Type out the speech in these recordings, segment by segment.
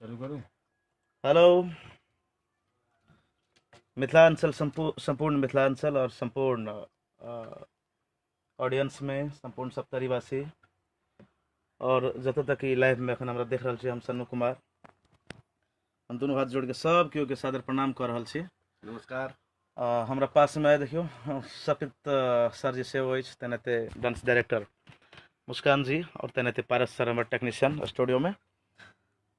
चालू करूँ। हेलो मिथिलांचल संपूर्ण मिथिलांचल और संपूर्ण ऑडियंस में संपूर्ण सप्तरीवासी और जतऽ तक ई लाइव में एखन हमरा देख रहल छी हम सन्नू कुमार, हम दुनू हाथ जोड़ के सब केओ के सादर प्रणाम कर रहल छी। नमस्कार। हमरा पास में देखियो सपित सर जी सेहो अछि, तेनाहिते डांस डायरेक्टर मुस्कान जी और तेनाहिते पारस सर हमर टेक्नीशियन स्टूडियो में।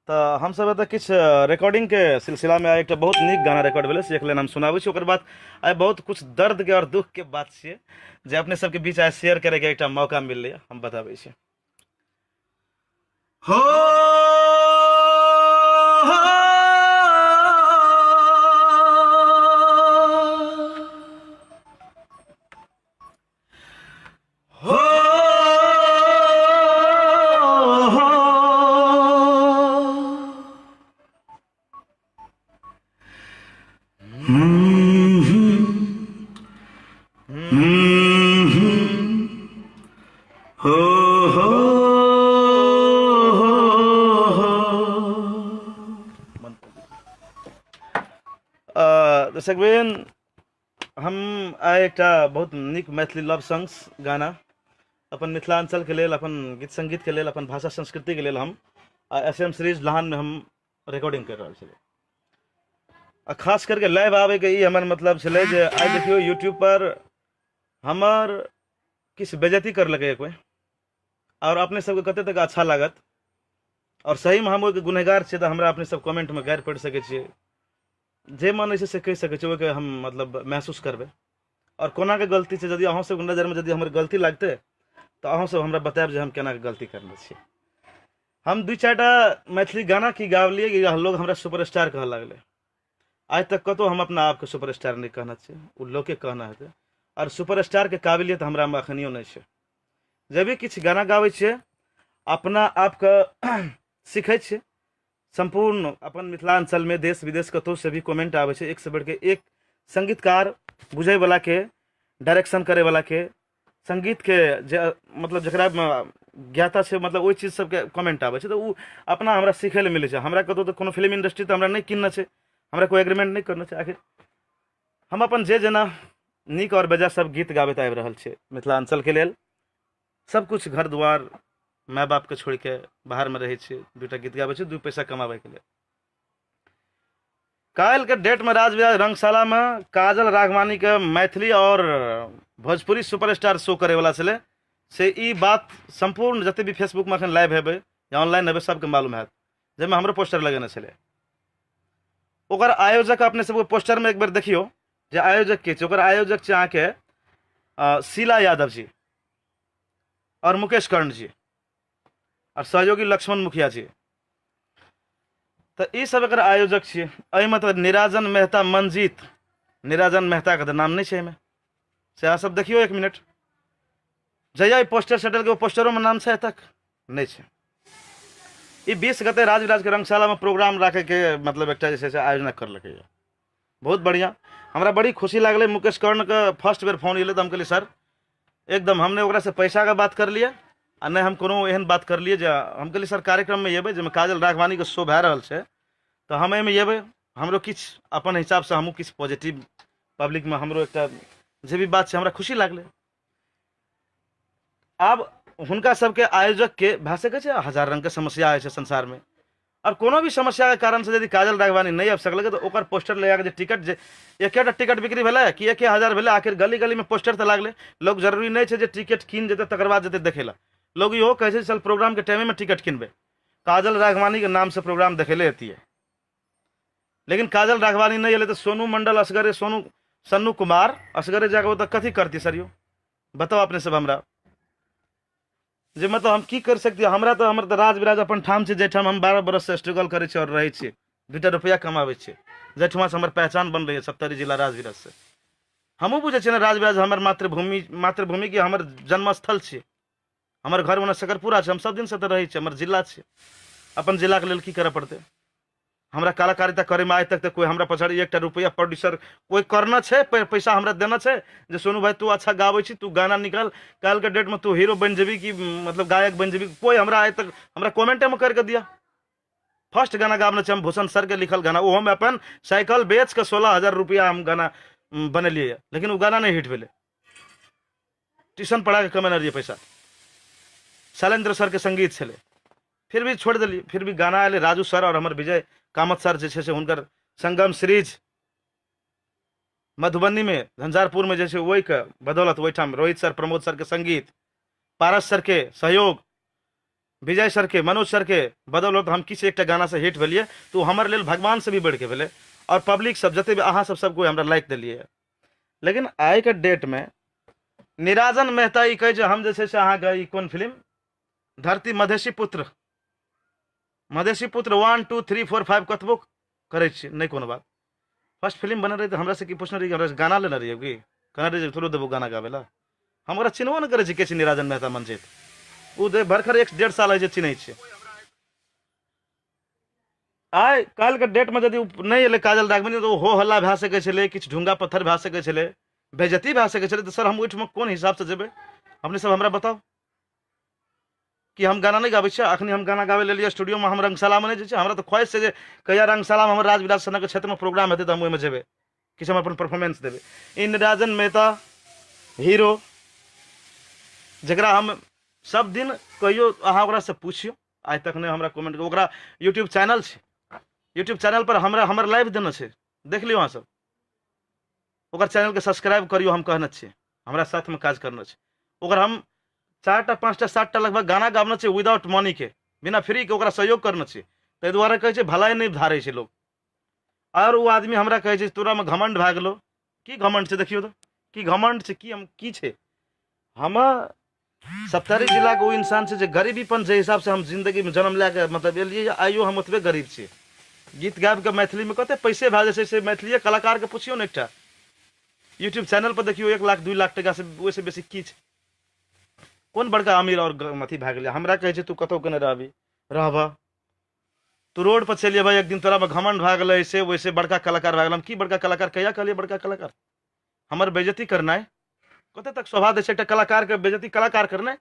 तो हम सब एतऽ किछु रिकॉर्डिंग के सिलसिला में एक बहुत नीक गाना रिकॉर्ड भेलै से एक लाइन हम सुनाबै छी। ओकर बाद आइ बहुत कुछ दर्द के और दुख के बात छियै जे अपने सबके बीच आइ शेयर करे के एकटा मौका मिललै, हम बताबै छी। हो हो दर्शक बेन, हम आइ एकटा बहुत नीक मैथिली लव सॉन्ग्स गाना अपन मिथिलांचल के लेल, अपन गीत संगीत के लेल, अपन भाषा संस्कृति के लेल हम SM सीरीज लहान में हम रिकॉर्डिंग कर रहल छलै। आ खास करके लाइव आवे के ई हमर मतलब छलै जे आइ देखियो यूट्यूब पर हमर किछु बेइज्जती करलकै कोई, और अपने सबके कते तक अच्छा लागत, और सही में हम ओहिके गुनहगार छियै तऽ हमरा अपने सब कमेंट में गारि पढ़ि सकै छियै, जे मन छै से कहि सकै छियै, ओहिके हम मतलब महसूस करबै। और कोना के गलती छै, यदि अहाँ सबके नजर में यदि हमर गलती लागतै तऽ अहाँ सब हमरा बतायब जे हम केना के गलती करने छी। हम दू चारिटा मैथिली गाना की गावलियै कि लोग हमरा सुपरस्टार कहऽ लगलै। आज तक कतौ हम अपना आप के सुपरस्टार नहीं कहना छै, ओ लोग के कहना हेतै, और सुपरस्टार के काबिलियत हमरा में अखनियो नहीं छै। जब भी किछु गाना गाबै छियै अपना आप के सीखै छियै। संपूर्ण अपन मिथिलांचल में देश विदेश कतौ से भी कमेंट आबै छै, एक से बढ़ के एक संगीतकार बुझे वाला के, डायरेक्शन करे वाला के, संगीत के जे मतलब जकरा में ज्ञाता छै, मतलब ओहि चीज सबके कमेंट आबै छै, तऽ उ अपना हमरा सीखै ले मिलै छै। हमरा कतौ तऽ कोनो फिल्म इंडस्ट्री तऽ हमरा नहीं किनना छै, हमरा कोई एग्रीमेंट नहीं करना छै। आखिर हम अपन जे जेना नीक और बेजा सब गीत गाबैत आबि रहल छै मिथिलांचल के लेल। सब कुछ घर दुआर माय बाप के छोड़ के बाहर में रहे छै, दूटा गीत गाबै छै, दू पैसा कमाबै के लेल। काल्हि के डेट में राज विराज रंगशाला में काजल राघवानी के मैथिली और भोजपुरी सुपरस्टार शो करे वाला छलै से ई बात संपूर्ण जते भी फेसबुक में अखन लाइव हेबै या ऑनलाइन हेबै सबके मालूम हैत, जाहिमे हमरो पोस्टर लगेने छलै। ओकर आयोजक अपने सबके पोस्टर में एक बेर देखियो जे आयोजक के छै। ओकर आयोजक छै अहाँके शीला यादव जी और मुकेश कर्ण जी और सहयोगी लक्ष्मण मुखिया जी। तो ई सब एकर आयोजक छियै। एहिमे तऽ निराजन मेहता मंजीत, निराजन मेहता के तऽ नाम नहीं छै एहिमे, से अहाँ सब देखियो एक मिनट। जहिया ई पोस्टर सटल के ओ पोस्टरों में नाम छै तक नहीं छै। ई 20 गते राज विराज के रंगशाला में प्रोग्राम राखे के मतलब एकटा जे छै से आयोजन करलकै। बहुत बढ़िया, हमरा बड़ी खुशी लागलै। मुकेश कर्ण के फर्स्ट बेर फोन एलै तऽ हम कहलियै सर एकदम, हमने ओकरा से पैसा का बात कर लिया आ नहीं हम कोनो एहन बात कर लिए जे हम कहलियै सर कार्यक्रम में एबै जाहिमे काजल राघवानी के शो भए रहल छै, तो हम एहिमे एबै, हमरो किछु अपन हिसाब से हमहूँ किछु पॉजिटिव पब्लिक में हमरो एकटा जे भी बात छै हमरा खुशी लागलै। आब हुनका सबके आयोजक के भए सकै छै हजार रंग के समस्या होइ छै संसार में, और कोनो भी समस्या के कारण से यदि काजल राघवानी नहीं आबि सकलै तऽ ओकर पोस्टर लगा के जे टिकट, जे एकेटा टिकट बिक्री भेलै कि 1000 भेलै, आखिर गली गली में पोस्टर तऽ लागलै। लोग जरूरी नहीं छै जे टिकट कीन जेतै तकर बाद जेतै देखै लए, लोग इहो कहै छै चल प्रोग्राम के टाइमे में टिकट किनबै, काजल राघवानी के नाम से प्रोग्राम देखे ले एतियै। लेकिन काजल राघवानी नहीं एलै तऽ सोनू मंडल असगरे, सन्नू कुमार असगरे जाके ओतऽ कथी करती सर यो बताओ अपने सब हमरा, जे मतलब हम की कर सकती। हमरा तो हमर तो राज विराज अपन ठाम छै, जैठाम हम 12 बरस से स्ट्रगल करे छी और रहे छी, 2टा रुपया कमाबै छी, जैठमा से हमर पहचान बन रही है सप्तरी जिला राज विराज से। हमहूँ बुझे छियै ने राज विराज हमर मातृभूमि की हमर जन्मस्थल छै, हमर घर में सकरपुरा छै, हम सब दिन से तऽ रहे छी, हमर जिला छै। अपन जिला के लेल की करे पड़ते, हमरा कलाकारिता करे में आज तक कोई हमरा पछाड़ी 1टा रुपया प्रोड्यूसर कोई करना छै, पैसा हमरा देना छै जे सोनू भाई तू अच्छा गाबै छी, तू गाना निकाल, काल के डेट में तू हीरो बन जेबी कि मतलब गायक बन जेबी, कोई हमरा आज तक हमरा कमेंटे में करके दिया। फर्स्ट गाना गाबने हम भूषण सर के लिखल गाना, वो हम अपन साइकिल बेच के 16,000 रुपया हम गाना बनेलिए, लेकिन वो गाना नहीं हिट भेले। ट्यूशन पढ़ा के कमेने रहिए पैसा, शैलेंद्र सर के संगीत छे, फिर भी छोड़ दिलिए। फिर भी गाना आए राजू सर और हमारे विजय कामत सर जैसे से हुनकर संगम सीरीज मधुबनी में झंझारपुर में जैसे वही के बदौलत वहीठाम रोहित सर प्रमोद सर के संगीत, पारस सर के सहयोग, विजय सर के मनोज सर के बदौलत हम किसी एक गाना से हिट भेलिए, तो हमारे लिए भगवान से भी बढ़ के भेले। और पब्लिक सब जते भी अहाँ सब कोई हमरा लाइक दिलिए। लेकिन आइ के डेट में निराजन मेहता ई कहे हम जैसे से अहाँ के कौन फिल्म धरती मधेसी पुत्र 1 2 3 4 5 कतबो करे नहीं कोनो बात। फर्स्ट फिल्म बने रही तो हमरा से की पूछने रही, हमरा से गाना लेना रही कि कहना रही थोड़ो देबो गाना गावेला, हमरा चिन्हबो न करे के निराजन मेहता मंजित। उ दे भरखर 1-1.5 साल है चिन्ह छे। आइ काल के डेट में यदि नहीं एले काजल राघवनी तो हो हल्ला भए सके छले, किछ ढुंगा पत्थर भए सके छले, बेइज्जती भए सके छले। तो सर हम ओइठमा कोन हिसाब से जेबे, अपने सब हमरा बताओ कि हम गाना नहीं गाबै छी। अखनी हम गाना गावे लिए स्टूडियो में हम रंगशाला में नहीं जे हमरा तो ख्वाहिश है कहिया रंगशाला में हमर राज विलास सनक के क्षेत्र में प्रोग्राम हेतै तो हम ओइमे जेबे, किछ हम अपन परफॉर्मेंस देबे। इ निराजन मेहता हीरो जकरा हम सब दिन कहियो अहाँ ओकरा से पूछियो, आज तक नहीं हमरा कमेंट, ओकरा यूट्यूब चैनल छे, यूट्यूब चैनल पर हमरा हमर लाइव देना छे, देख लियो अहाँ सब। ओकर चैनल के सब्सक्राइब करियो, हम कहने छे हमरा साथ में काज करना छे। ओकर हम 4टा 5टा 7टा लगभग गाना गाबना छे विदाउट मनी के, बिना फ्री के ओकरा सहयोग करना छे। ताहि दुआरे कहे छे भलाई नहीं धारे छे लोग। और वो आदमी हमरा कहे छे तोरा में घमंड भए गेलो, की घमंड छे देखियो तो, की घमंड छे, की हम की छे। हम सप्तरी जिला के वो इंसान से गरीबीपन जे हिसाब से हम जिंदगी में जन्म लेके मतलब एलिए, आइयो हम ओतबे गरीब छे। गीत गाबि के मैथिली में कते पैसे भए जाइ छै से मैथिली कलाकार के पूछियो ने। एकटा यूट्यूब चैनल पर देखियो 1 लाख 2 लाख टका से ओइसे बेसी की छै, कौन बड़का अमीर और अथी भए गेलै। हमरा कहै छै तू कतौ केने रहबी रहबा, तू रोड पर चलिए भाई, एक दिन तोरा में घमंड भए गेलै ऐसे वैसे बड़का कलाकार भए गेल। हम की बड़का कलाकार कहिया कहलिए बड़का कलाकार, हमर बेइज्जती करनाइ कते तक शोभा दै छै एकटा कलाकार के बेइज्जती कलाकार करनाइ,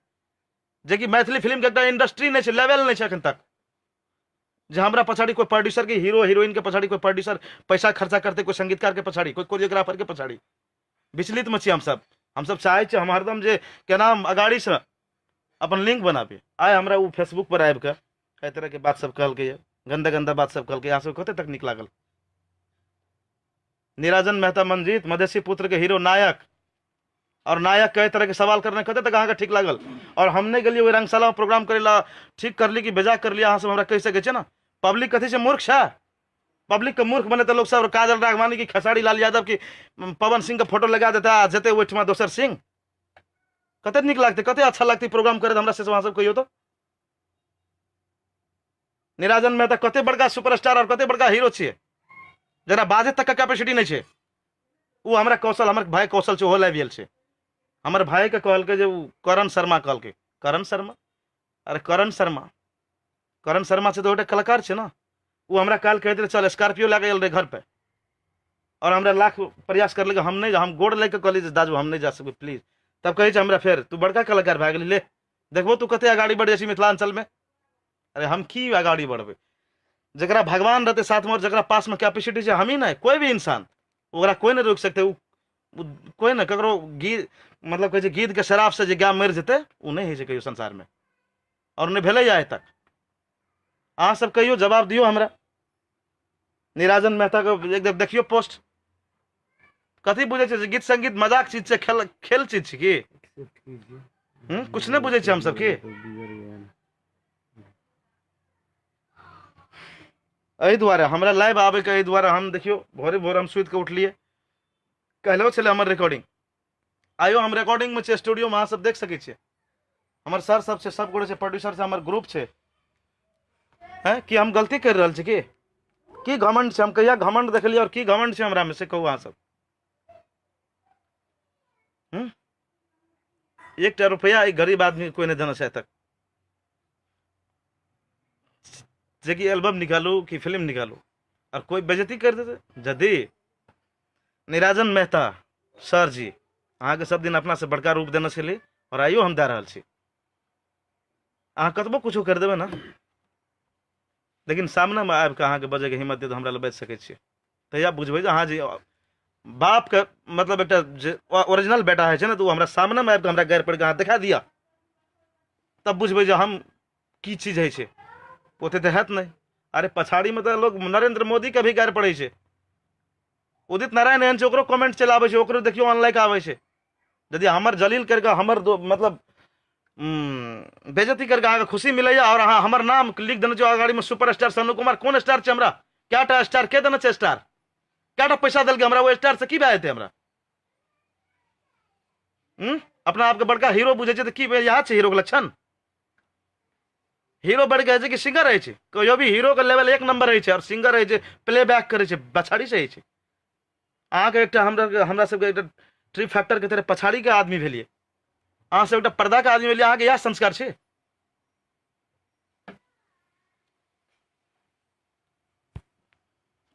जे कि मैथिली फिल्म के एकटा इंडस्ट्री नहीं छै, लेवल नहीं छै एखन तक। जे हमरा पछाड़ी कोई प्रोड्यूसर के हीरो हीरोइन के पछाड़ी कोई प्रोड्यूसर पैसा खर्चा करते, कोई संगीतकार के पछाड़ी, कोई कोरियोग्राफर के पछाड़ी विचलित में छी हम सब चाहे छी हम हरदम जे के नाम अगाड़ी से अपन लिंक बनाबे। आइ हमरा वो फेसबुक पर आबि के एहि तरह के बात सब कहलकै, गंदा गंदा बात सब कहलकै, अहाँ सब कते तक नीक लागल। निराजन मेहता मंजीत मधेसी पुत्र के हीरो नायक, और नायक के तरह के सवाल करने कते तक अहाँ के ठीक लागल। और हम नहीं गेलिए ओहि रंगशाला में प्रोग्राम करे ला, ठीक करली कि बेजा करली, अहाँ सब हमरा कहि सकै छै ना। पब्लिक कथी छै मूर्ख छै, पब्लिक के मूर्ख बने तो लोग सब काजल राघवानी की खेसारी लाल यादव की पवन सिंह के फोटो लगा देता जते ओहिठमा दोसर सिंह, कते नीक लागते, कते अच्छा लगते प्रोग्राम करे हमरा से अहाँ सब कहियो तो। निराजन मेहता कते बड़का सुपरस्टार और कते बड़का हीरो छियै, जरा बाजे तक का कैपेसिटी नहीं छै। वो हमरा कौशल, हमर भाई कौशल छै, ओहो लाइव छै। हमर भाई के कहलकै जे करण शर्मा कहलकै, करण शर्मा, अरे करण शर्मा से तो गोटे कलाकार छै ना। वो हमरा काल कहते चल स्कॉर्पियो लगे गेल रहे घर पे, और हमरा लाख प्रयास कर हम नहीं, हम गोड़ लेके कहली दाजू हम नहीं जा सकबै प्लीज। तब कहे हमरा फेर तू बड़का कलाकार भए गेली, ले देखबो तू कते आगाड़ी बढ़ जाइ मिथिलांचल में। अरे हम की आगाड़ी बढ़बै, जरा भगवान रहते साथ में और जरा पास में कैपेसिटी छै, हम ही नहीं कोई भी इंसान, ओकरा कोई नहीं रोक सकते। कोई ना ककरो गीत मतलब कहे गीत के शराब से गाय मरि जेतै, ओ नहीं है कहियो संसार में, और नहीं भेलै आइ तक। अहाँ सब कहियो जवाब दियो हमरा। निराजन मेहता के एकदम देखियो पोस्ट, कथी बुझे छै गीत संगीत मजाक चीज छै, खेल चीज छै की कुछ नहीं बुझे छै हम सब की। एहि दुआरे हमरा लाइव आबे के, एहि दुआरे हम देखियो भोरे भोर हम सुति के उठलिए, कहलो छले हमर रिकॉर्डिंग, आइयो हम रिकॉर्डिंग में स्टूडियो में अहाँ सब देख सकै छियै। हमर सर सब छै, सब गोटे छै, प्रोड्यूसर छै, हमर ग्रुप छै। हैं कि हम गलती कर रहल छी की घमंड छै, हम कहिया घमंड देखलिए और की घमंड छै हमरा में से कहू अहाँ सब। 1 रुपया एक गरीब आदमी कोई नहीं देना चाहे तक, जे कि एल्बम निकालू कि फिल्म निकालू और कोई बेइज्जती कर देते। यदि निराजन मेहता सर जी अहाँ के सब दिन अपना से बड़का रूप देने छली, और आइयो हम दे रहल छी, अहाँ कतबो कुछो कर देबै ना, लेकिन सामने में आबि कऽ अहाँके बजैके हिम्मत दे तऽ हमरा लग बाजि सकै छियै, तहिया बुझबै जे अहाँ जे बापके मतलब एकटा जे ओरिजिनल बेटा होइ छै ने, तऽ ओ हमरा सामनेमे आबि कऽ हमरा गारि पड़ि कऽ अहाँ देखा दिअ, तब बुझबै जे हम की चीज होइ छै। ओते तऽ हैत नहि। अरे पछाड़ीमे तऽ लोग नरेंद्र मोदीके भी गारि पड़ै छै। उदित नारायण एहन छै, ओकरो कमेंट चलि आबै छै, ओकरो देखियौ अनलाइक आबै छै। यदि हमर जलील करि कऽ हमर मतलब बेजती करके अहाँके खुशी मिलैया, और अहाँ हमर नाम लिख देने छियै अगाड़ीमे सुपर स्टार सन्नू कुमार, कोन स्टार छै हमरा? कएटा स्टार के देने छै? स्टार कएटा पैसा देलकै हमरा? वो स्टार से की भए जेतै हमरा? अपना आपके बड़का हीरो बुझै छै तऽ की इएह छै हीरोके लक्षण? हीरो बढ़ गए छै कि सिंगर रहै छै? कहियो भी हीरो के लेवल 1 नंबर रहै छै, और सिंगर रहै छै प्ले बैक करै छै, पछाड़ी से होइ छै। अहाँके एकटा हमरा सबके एकटा ट्री फैक्टर के तरह पछाड़ी के आदमी भेलियै, अहाँ सब एकटा पर्दा के आदमी भेलियै, अहाँके इएह संस्कार छै?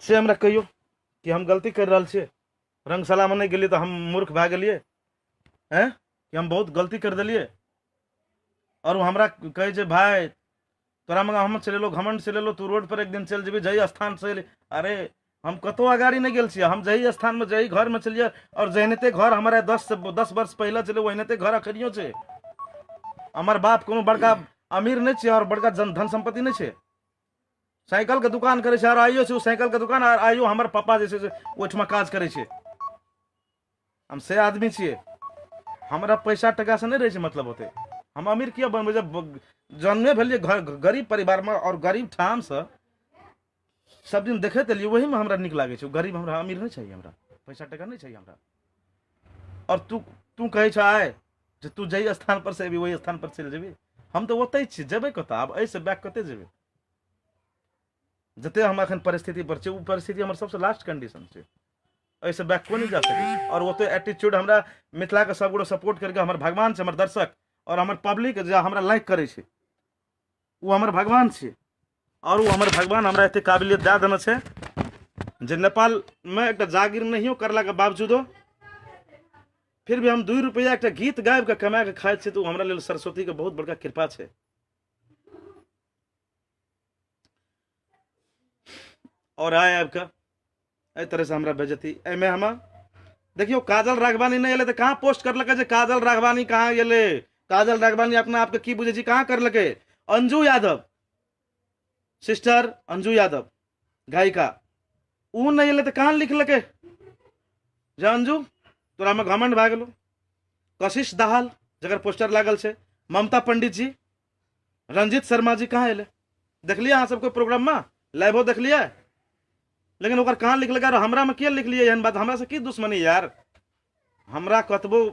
से हमरा कहियो कि हम गलती कर रहल छियै, रंगशालामे नहीं गेलियै तऽ हम मूर्ख भए गेलियै हैं, कि हम बहुत गलती कर देलियै? और हमरा कहे छै भाई तोरा में हम चलेलो घमंड से लेलो, तू रोड पर एक दिन चल जेबी जही स्थान से। अरे हम कतो अगाड़ी नहीं गेल छियै, हम जही स्थान में जही घर में चलिए, और जहनते घर हमारे 10 वर्ष पहले चले वहनते घर अखनियो छै। हमार बाप कोनो बड़का अमीर नहीं छै, और बड़का धन संपत्ति नहीं छै। साइकिल के दुकान करे छै, और आइयो छै साइकिल के दुकान, और आइयो हमर पापा जे छै ओहिठमा काज करे छै। हम से आदमी छियै, हमरा पैसा टका से नहीं रहे छै मतलब होते। हम अमीर किया बनबै? जब जन्मे भेलियै गरीब परिवार में, और गरीब ठाम से सब दिन देखते एलियै, वही में हमरा नीक लागे छै। गरीब हमरा अमीर नहीं चाहिए, हमरा पैसा टका नहीं चाहिए हमरा। और तू कहे छ आए जे तू जही स्थान पर से अभी वही स्थान पर चल जेबी, हम तो ओते छी, जेबे कतऽ? आब ऐसे बैक कते जेबे? जते हम अखन परिस्थिति पर छै, वो परिस्थिति हमर सबसे लास्ट कंडीशन छै, ऐसे बैक को नहीं जा सके। और ओते एटीट्यूड हमरा मिथिला के सब गोटे सपोर्ट करके हमर भगवान छै, हमर दर्शक और हमर पब्लिक जे हमरा लाइक करे छै, वो हमर भगवान छै। और वो हमर भगवान हमरा एते काबिलियत दे देने छै जे नेपाल में एक जागीर नहीं करला के बावजूदो फिर भी हम 2 रुपया एक गीत गाबि के कमा के खाए छै, तो हमरा लेल सरस्वती के बहुत बड़का कृपा छै। और आए आबि कऽ एहि तरह से हमरा बेजती एहिमे हम देखियो काजल राघवानी नहीं एले तो कहाँ पोस्ट करलकै जे काजल राघवानी कहाँ एले? काजल राघवानी अपना आपके की बुझे छी कहाँ करलकै? अंजू यादव, सिस्टर अंजू यादव गायिका, ऊ नहीं एले तो कहाँ लिखलकै जे अंजू तोरा में घमंड भए गेलो? कशिश दाहाल जकर पोस्टर लागल छै, ममता पंडित जी, रंजीत शर्मा जी कहाँ एले? देखलिए अहाँ सबके प्रोग्राम में लाइवो देखलिए, लेकिन ओकर कहाँ लिखलकै? और हमरा में किया लिखलिए एहन बात? हमरा से की दुश्मनी यार? हमरा कतबो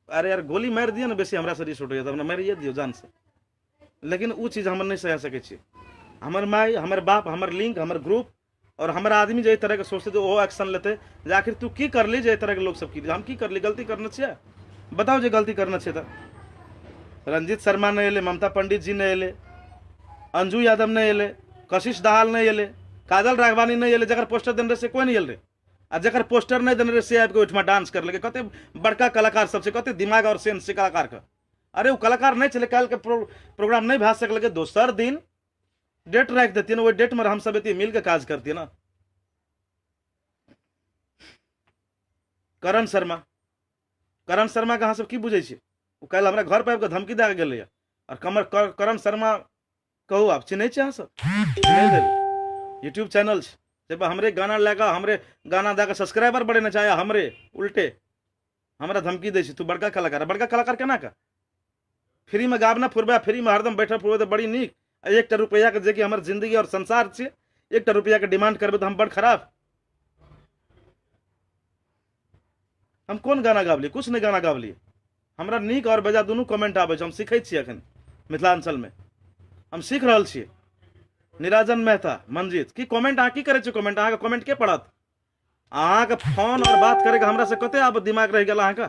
अरे यार गोली मारि दिए ना, बेसी हमरा से रिस उठैया, तब मारिए दियो जान से, लेकिन वो चीज हम नहीं सह सकै छी। हमर माई, हमर बाप, हमर लिंक, हमर ग्रुप और हमर आदमी जे तरह के सोचते तो वो एक्शन लेते जे आखिर तू की करली जे तरह के लोग सब की? हम की करली? गलती करने छियै? बताओ जे गलती करने छियै तो। रंजीत शर्मा नहीं एले, ममता पंडित जी नहीं एले, अंजू यादव नहीं एले, कशिश दाहाल नहीं एले, काजल राघवानी नहीं एले, जकर पोस्टर देने से कोई नहीं एल रहे, आ जकर पोस्टर नहीं देने से आबि के ओहिठमा डांस कर लगे। कते बड़का कलाकार सब छै, कते दिमाग और सेंस छै कलाकार के। अरे वो कलाकार नहीं चले, काल के प्रोग्राम नहीं भए सकल, दोसर दिन डेट राख देती ना, वो डेट में हम सब एती मिल के काज करती ना। करण शर्मा, करण शर्मा के अहाँ सब की बुझे छी? वो कल हमरा घर पर आबि कऽ धमकी दे गेलै, और करण शर्मा कहू आप चिन्है छी? अहाँ सब नहीं देबै? यूट्यूब चैनल छै जब हमरे गाना लगा, हमरे गाना दे सब्सक्राइबर बढ़ेना चाहे, हमरे उल्टे हमरा धमकी दै छै तू बड़का कलाकार। बड़का कलाकार केना का? फ्री में गाबना फुरबा, फ्री में हरदम बैठल फुरबे तो बड़ी नीक। 1 रुपया के जे हमर जिंदगी और संसार छै, 1 रुपया के डिमांड करबे तो हम बड़ खराब। हम कोन गाना गाबली? कुछ नहीं गाना गाबली। हमरा नीक और बेजा दुनू कमेंट आबै छै, हम सीखै छी एखन मिथिलांचल में, हम सीख रहल छी। निराजन मेहता, मंजीत की कमेंट अहाँ की करे छी? कमेंट अहाँ के कमेंट के पढ़त? अहाँ के फोन और बात करे के हमरा से कते आब दिमाग रह गेल? अहाँ के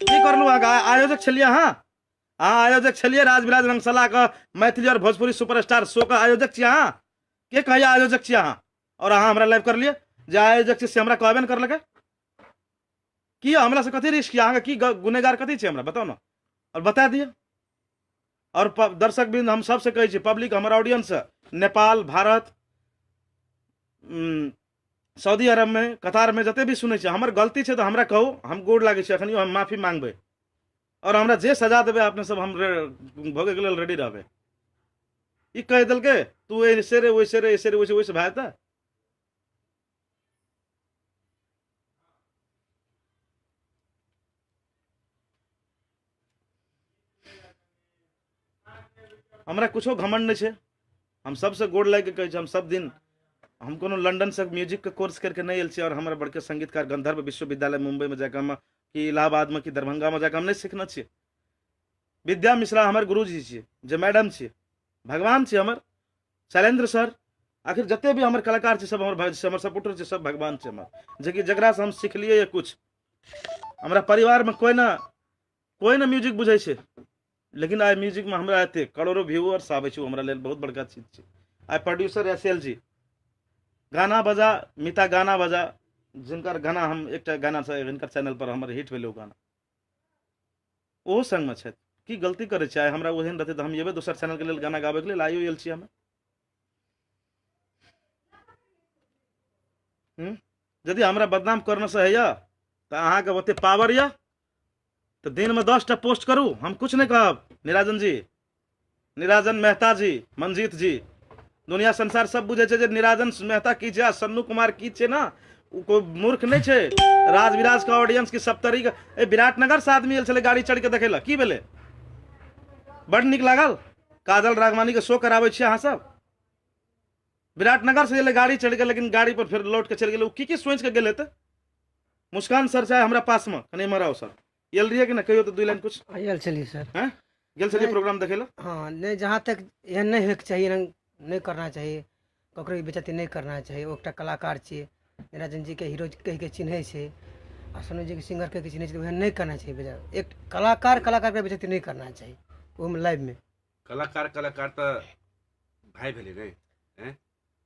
की करलू? अहाँ आयोजक छलिए, अहाँ आयोजक छलिए राजविराज रंगशाला के मैथिली और भोजपुरी सुपरस्टार शो के आयोजक छी अहाँ। के कहैया आयोजक छी अहाँ? और अहाँ हमरा लाइव कर लिए जे आयोजक छी, से हमरा कहबे न करलकै। की हमरा से कथी रिस्क? अहाँ के की गुनेगार कथी छै? हमरा बताओ ना और बता दिए। और दर्शक बिंद हम सबसे कहै छी, पब्लिक हमर ऑडियंस नेपाल, भारत, सऊदी अरब में, कतार में जते भी सुनै छै, हमर गलती छै तो हमरा कहू, हम गोड़ लागै छै, अखनियो हम माफी मांगबै, और हमरा जे सजा देबै अपने सब हम भोगे के लेल रेडी रहबै। ई कह देलकै तू ऐसे रे वैसे रे, ऐसे रे वैसे, वैसे भए जेतै। हमरा कुछो घमंड नहीं है, हम सबसे गोड़ लाग के कहै छी, हम सब दिन, हम कोनो लंदन से म्यूजिक के कोर्स करके नहीं आयल छी, और हमारे बड़के संगीतकार गंधर्व विश्वविद्यालय मुंबई में जाकर हम, कि इलाहाबाद में, कि दरभंगा में जाकर हम नहीं सीखना छे। विद्या मिश्रा हमारे गुरुजी छे, जे मैडम छे, भगवान छे हमर, शैलेंद्र सर, आखिर जते भी हमारे कलाकार छे सब हमारे सपोर्टर छे, सब भगवान छे हमर, जे जकरा से हम सीखलिए ये कुछ। हमारा परिवार में कोई ना म्यूजिक बुझे छे, लेकिन आई म्यूजिक में हमरा एते करोड़ों व्यूअर्स आवे छे, हमरा लेल बहुत बड़का चीज छे। आई प्रोड्यूसर एसएल जी गाना बजा, मिता गाना बजा, जिनकर गाना हम एक गाना से इनकर चैनल पर हमर हिट भेलै, गाना ओहो संग में छथि। की गलती करे छै? हमरा ओहन रहते तो हम येबे दोसर चैनल के लेल गाना गावे के लेल आइयो आयल छी हम। यदि हमरा बदनाम करने से है तो अहाँ के ओते पावर या तो दिन में 10टा पोस्ट करू, हम कुछ नहीं कहब। निराजन जी, निराजन मेहता जी, मंजीत जी, दुनिया संसार सब बुझे छे जे निराजन मेहता की छै, सन्नू कुमार की छै ना, कोई मूर्ख नहीं छे। राज विराज का ऑडियंस की सप्तरी का विराटनगर से आदमी आयल छले गाड़ी चढ़ के देखे ला, की भेले? बड़ निक लागल। काजल राघवानी के शो करावे छे अहाँ सब, विराटनगर से एले गाड़ी चढ़ के, लेकिन गाड़ी पर फिर लौट के चल गेले। की सोच के गेले? तो मुस्कान सर चाहे हमरा पास में कने मराओ सर यल रही है कि ना, कहियो तो 2 लाइन कुछ यल चलिए सर। हैं गेल चलिए प्रोग्राम देखे ला। हाँ नहीं, जहाँ तक यह नहीं होके चाहिए, नहीं करना चाहिए, ककरो बेइज्जती नहीं करना चाहिए। वो एकटा कलाकार छे, निराजन जी के हीरो कह के चिन्हे छे, आ सोनू जी के सिंगर कह के चिन्हे छे, वह नहीं करना चाहिए बेजा। एक कलाकार के बेइज्जती नहीं करना चाहिए, वो में लाइव में। कलाकार तो भाई भेले नहीं हैं,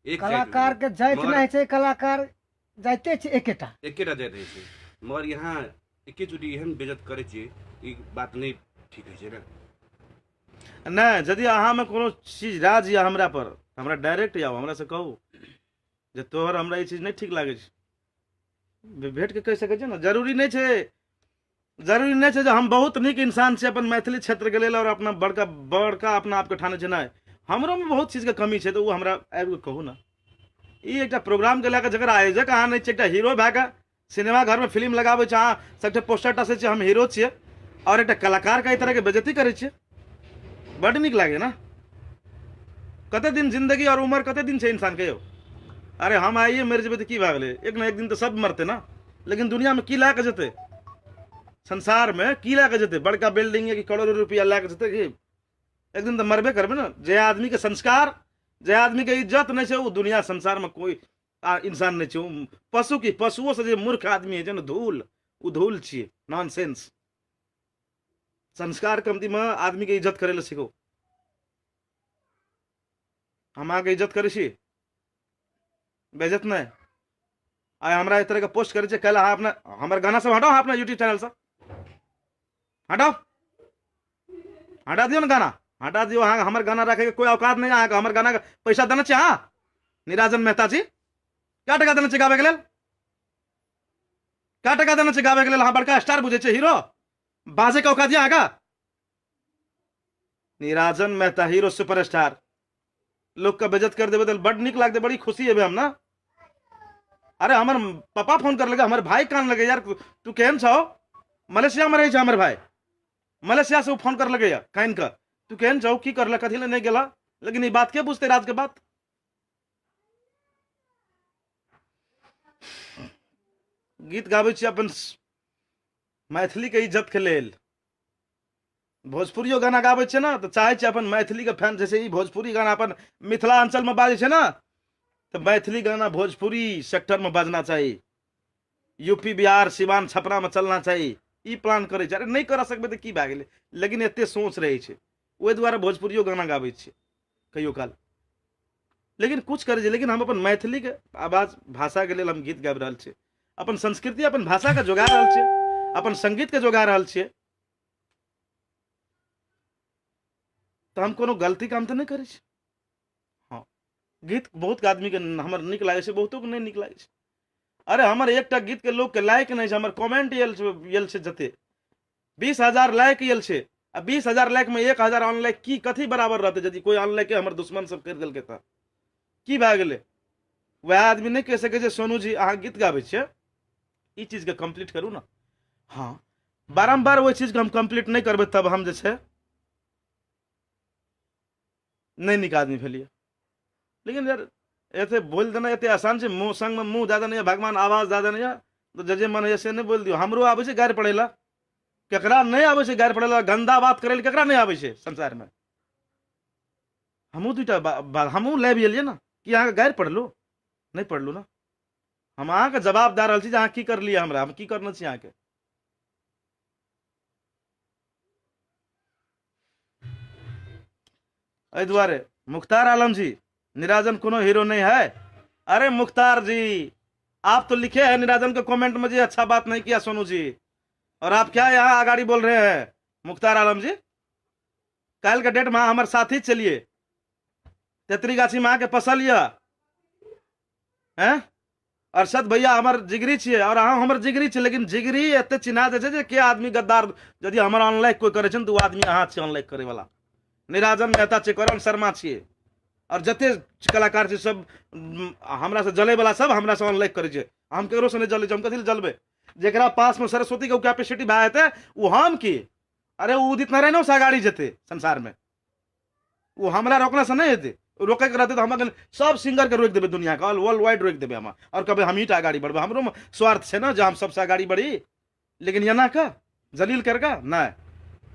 एक कलाकार के जाइत नहीं छे, कलाकार जाते छे एकेटा जाइत है छे, मगर यहाँ एके चोटी एहन बेइज्जत करे छे, ई बात नहीं ठीक है छे ना। नहीं, यदि अहाँ में कोनो चीज राज या हमरा पर, हमरा डायरेक्ट या हमरा से कहू जे तोहर हमरा ई चीज नहीं ठीक लागे छे, भेट के कह सके छे ना। जरूरी नहीं छे जे हम बहुत निक इंसान छे अपन मैथिली क्षेत्र के लेल और अपना बड़का अपना आप के ठाने छे। नहीं, हमरो में बहुत चीज के कमी छे, तो वो हमरा आबि के कहू ना। ई एकटा प्रोग्राम के लेकर जकर आयोजक अहाँ नहीं छे, एकटा हीरो भए के सिनेमा घर में फिल्म लगाबे छे, अहाँ सबके पोस्टर टासे छे हम हीरो छिए, और एकटा कलाकार के ई तरह के बेइज्जती करे छे, बड़ निक लागे ना। कते दिन जिंदगी और उम्र कते दिन छे इंसान के यो? अरे हम आइए मर जेबे तो की भए गेलै, एक ना एक दिन तो सब मरते ना। लेकिन दुनिया में की ला के जेते, संसार में की ला के जेते? बड़का बिल्डिंग है कि करोड़ों रुपया ला के जेते? एक दिन तो मरबे करबे ना। जे आदमी के संस्कार, जे आदमी के इज्जत नहीं छे, वो दुनिया संसार में कोई इंसान नहीं छे। पशु की, पशुओं से जे मूर्ख आदमी है ना, धूल, वो धूल छिए, नॉनसेंस। संस्कार कमती में आदमी के इज्जत करे सीखो। हम आगे इज्जत करे छी, बेइज्जत नहीं। आय हमरा इस तरह का पोस्ट करे छे, कल अहाँ अपना हमारे गाना सब हटाओ, अपना यूट्यूब चैनल से हटाओ, हटा दियो ना गाना, हटा दियो। हाँ, हमारे गाना रखे के कोई औकात नहीं है। हमारे गाना का पैसा देना चाहिए। हाँ, निराजन मेहता जी, क्या टका देना चाहिए गावे के लेल? क्या टका देना चाहिए गावे के लेल? हाँ, बड़का स्टार बुझे छे, हीरो बाजे का औकात यहाँ का? निराजन मेहता हीरो सुपरस्टार, लोग का बेइज्जत कर देवे तो बड़ निक लाग दे, बड़ी खुशी है हम ना। अरे हमार पापा फोन कर लगे, हमारे भाई कान लगे, यार तू केहन छो? मलेशिया में रही छे हमारे भाई, मलेशिया से वो फोन कर लगे, कान का तू केहन छो, की करला, कथी ले नहीं गेला? लेकिन ये बात के पूछते राज के बात? गीत गावे छी अपन मैथिली के इज्जत के लेल। भोजपुरियो गाना गावे छे ना, तो चाहे छे अपन मैथिली के फैन, जैसे ई भोजपुरी गाना अपन मिथिलांचल में बाजे छे ना, तो मैथिली गाना भोजपुरी सेक्टर में बाजना चाहिए, यूपी बिहार सिवान छपरा में चलना चाहिए। ई प्लान करे छे। अरे नहीं कर सकबे तो की भए गेलै, लेकिन एते सोच रहे छे, ओहि दुआरे भोजपुरियो गाना गावे छे कहियो काल। लेकिन कुछ करे छे, लेकिन हम अपन मैथिली के आवाज भाषा के लेल हम गीत गाबि रहल छे, अपन संस्कृति अपन भाषा के जोगा रहल छे, अपन संगीत के जोगा रहल छे। तो हम कोनो गलती काम तो नहीं करै छी। हाँ, गीत बहुत आदमी के हमर निक लागे छै, बहुतो के नहीं निक लागे छै। अरे हमर एकटा गीत के लोग के लाइक नहीं छै, हमर कमेंट यल छै जते 20,000 लाइक यल छै, आ 20,000 लाइक में 1,000 अनलाइक की कथी बराबर रहते यदि कोई अनलाइक हमर दुश्मन सब कर देलकै त की भए गेलै। वह आदमी नहीं कह सके सोनू जी अहाँ गीत गाबै छियै, ई चीज के कंप्लीट करू ना। हाँ, बारम्बार वही चीज के हम कंप्लीट नहीं करबै तब हम जे छै नहीं निक आदमी भेलिए। लेकिन यार ऐसे बोल देना एते आसान छै, मुंह संग में मुंह ज्यादा नहीं है, भगवान आवाज ज्यादा नहीं है, तो जजे मन है से नहीं बोल दियो। हमरो आबै छै गारि पड़े ला, केकरा नहीं आबै छै गारि पड़े ला, गंदा बात करे केकरा नहीं आबै छै संसार में। हमहू दूटा हमहू लाइव एलिए ना कि अहाँ गारि पढ़लू, नहीं पढ़लू ना। हम अहाँ के जवाब दे रहल छी जे अहाँ की कर लिया, हमरा हम की करना छी अहाँ के। एहि दुआरे मुख्तार आलम जी, निराजन कोनो हीरो नहीं है। अरे मुख्तार जी, आप तो लिखे हैं निराजन के कमेंट में जी अच्छा बात नहीं किया सोनू जी, और आप क्या यहाँ आगाड़ी बोल रहे हैं। मुख्तार आलम जी, कल के डेट में हमारे साथ ही चलिए, तेतरी गाछी में आके पसलिए हैं। अरशद भैया हमार जिगरी छिए और अहाँ हमर जिगरी छिए, लेकिन जिगरी एते चिन्हा दे छै जे के आदमी गद्दार यदि हमर अनलाइक कोई करे छै तो वो आदमी अहाँ छिए अनलाइक करे वाला। निराजन मेहता छिए, करण शर्मा छिए, और जते कलाकार छै सब हमरा से जले वाला सब हमरा से अनलाइक करे छै। हम केकरो से नहीं जले छै, हम कथी जलबे। जेकरा पास में सरस्वती के कैपेसिटी भए जेतै वो हम की, अरे वो उदित नारायणो से अगाड़ी जेतै संसार में, वो हमरा रोकना से नहीं हेतै। रोके के रहते तो हम सब सिंगर के रोक देवे, दुनिया का ऑल वर्ल्ड वाइड रोक देवे हम, और कभी हम ही आगाड़ी बढ़बे। हमरो में स्वार्थ है ना जो हम सबसे आगाड़ी बढ़ी, लेकिन एना का जलील करके नहीं,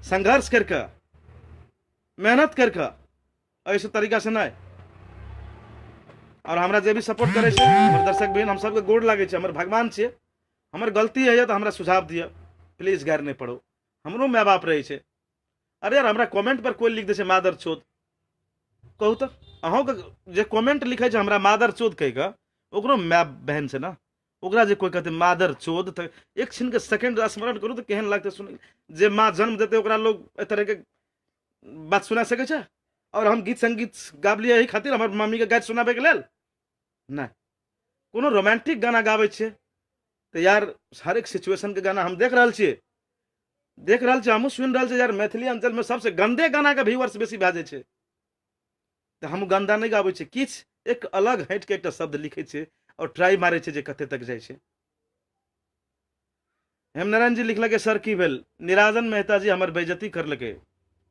संघर्ष करके मेहनत करके ऐसे तरीका से नहीं। और हमरा जे भी सपोर्ट करे छै हमर दर्शक बहन, हम सबके गोड़ लागे छै, हमर भगवान छियै। हमर गलती है तो हमरा सुझाव दिया, प्लीज गारि नहीं पढ़ो, हमरो माय बाप रहे छै। अरे यार हमरा कमेंट पर कोई लिख दे छै मादर चोद, कहू तो अहों के जे कमेंट लिखे छै हमरा मादर चोद कह के, ओकरो माय बहन छै ना, ओकरा जे कोई कहते मादर चोद तो एक क्षण के सेकंड स्मरण करू तो केहन लगते सुन। जे माँ जन्म देते ओकरा लोग ए तरह के बात सुना सके छै, और हम गीत संगीत गाबलिए यही खातिर हमर मम्मी के गाइत सुनाबे के लेल नहीं। कोनो रोमांटिक गाना गाबै छै तो यार हर एक सिचुएशन के गाना हम देख रहल छियै, हमहूँ सुनि रहल छियै। यार मैथिली अंचल में सबसे गंदे गाना के व्यूअर्स बेसी भए जाइ छै, तो हम गंदा नहीं गाबै छियै, किछु एक अलग हट के एकटा शब्द लिखे छै और ट्राई मारे छै जे कते तक जाइ छै। हेमनारायण जी लिखलकै सर की भेल, निराजन मेहता जी हमर बेइज्जती करलकै।